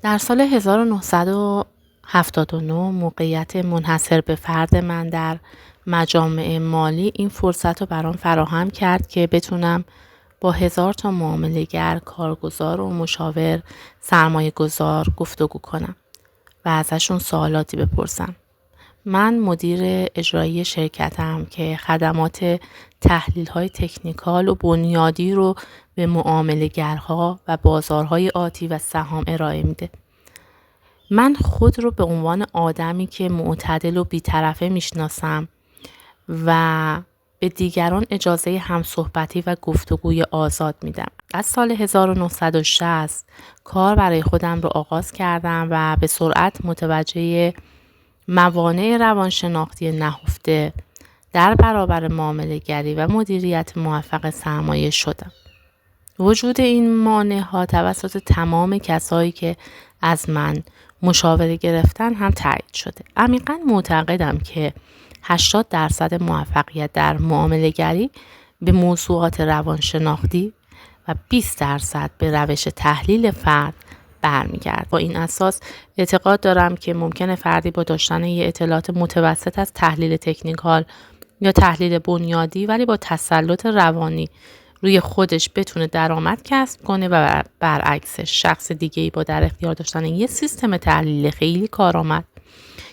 در سال 1979 موقعیت منحصر به فرد من در مجامع مالی این فرصت رو برام فراهم کرد که بتونم با 1000 تا معامله‌گر، کارگزار و مشاور، سرمایه گذار گفتگو کنم و ازشون سوالاتی بپرسم. من مدیر اجرایی شرکتم که خدمات تحلیل‌های تکنیکال و بنیادی رو به معامله‌گرها و بازارهای آتی و سهام ارائه میده. من خود رو به عنوان آدمی که معتدل و بی‌طرفه میشناسم و به دیگران اجازه همصحبتی و گفتگوی آزاد میدم. از سال 1960 کار برای خودم رو آغاز کردم و به سرعت متوجه موانع روانشناختی نهفته در برابر معامله‌گری و مدیریت موفق سرمایه شدم. وجود این مانع‌ها توسط تمام کسایی که از من مشاوره گرفتن هم تایید شده. عمیقاً معتقدم که 80% موفقیت در معامله‌گری به موضوعات روانشناختی و 20% به روش تحلیل فرد برمیگرد. با این اساس اعتقاد دارم که ممکنه فردی با داشتن یه اطلاعات متوسط از تحلیل تکنیکال یا تحلیل بنیادی ولی با تسلط روانی روی خودش بتونه درآمد کسب کنه و برعکسش شخص دیگه‌ای با در اختیار داشتن یه سیستم تحلیل خیلی کارآمد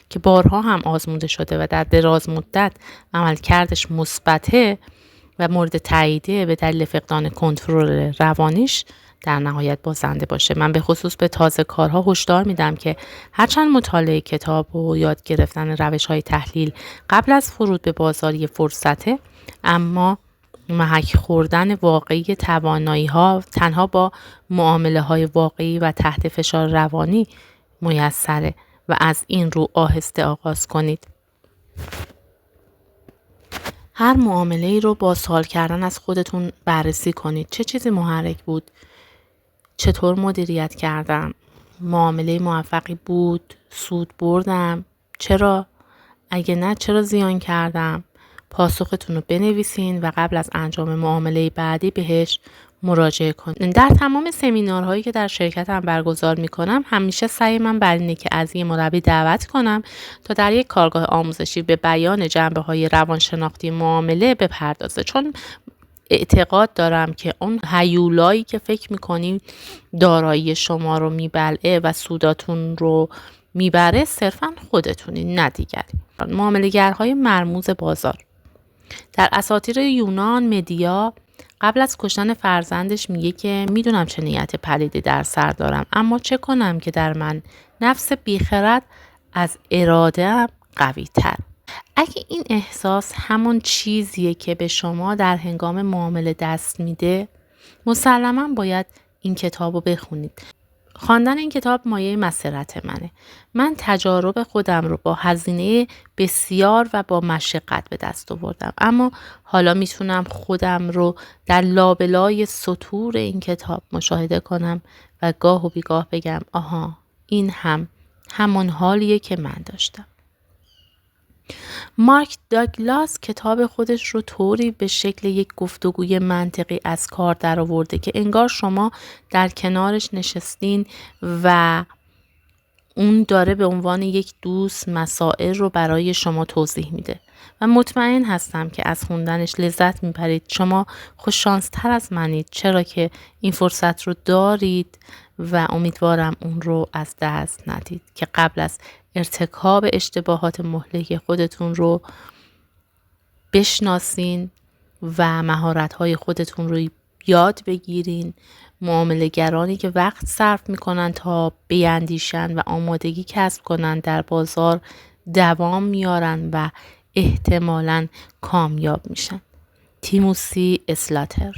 که بارها هم آزموده شده و در دراز مدت عملکردش مثبته و مورد تاییده به دلیل فقدان کنترل روانیش در نهایت بازنده باشه. من به خصوص به تازه کارها هشدار میدم که هرچند مطالعه کتاب و یاد گرفتن روش‌های تحلیل قبل از ورود به بازار یه فرصته، اما محک خوردن واقعی توانایی‌ها تنها با معامله‌های واقعی و تحت فشار روانی میسره و از این رو آهسته آغاز کنید. هر معامله‌ای رو با سوال کردن از خودتون بررسی کنید. چه چیزی محرک بود؟ چطور مدیریت کردم؟ معامله موفقی بود؟ سود بردم؟ چرا؟ اگه نه چرا زیان کردم؟ پاسختون رو بنویسین و قبل از انجام معامله بعدی بهش مراجعه کنید. در تمام سمینارهایی که در شرکتم برگزار میکنم همیشه سعی من بر اینه که از یه مربی دعوت کنم تا در یک کارگاه آموزشی به بیان جنبه‌های روانشناختی معامله بپردازه، چون اعتقاد دارم که اون هیولایی که فکر میکنیم دارایی شما رو میبلعه و سوداتون رو میبره صرفا خودتونی نه دیگری. معامله‌گرهای مرموز بازار. در اساطیر یونان مدیا قبل از کشتن فرزندش میگه که میدونم چه نیت پلیدی در سر دارم، اما چه کنم که در من نفس بیخرد از اراده قوی تر. اگه این احساس همون چیزیه که به شما در هنگام معامله دست میده، مسلماً باید این کتاب رو بخونید. خواندن این کتاب مایه مسرت منه. من تجارب خودم رو با هزینه بسیار و با مشقت به دست آوردم، اما حالا میتونم خودم رو در لابلای سطور این کتاب مشاهده کنم و گاه و بیگاه بگم آها این همون حالیه که من داشتم. مارک داگلاس کتاب خودش رو طوری به شکل یک گفتگوی منطقی از کار در آورده که انگار شما در کنارش نشستین و اون داره به عنوان یک دوست مسائل رو برای شما توضیح میده و مطمئن هستم که از خوندنش لذت میبرید. شما خوششانس تر از منید چرا که این فرصت رو دارید و امیدوارم اون رو از دست ندید که قبل از ارتکاب اشتباهات مهلک خودتون رو بشناسین و مهارت‌های خودتون رو یاد بگیرین. معامله‌گرانی که وقت صرف میکنن تا بیندیشن و آمادگی کسب کنن در بازار دوام میارن و احتمالاً کامیاب میشن. تیموسی اسلاتر.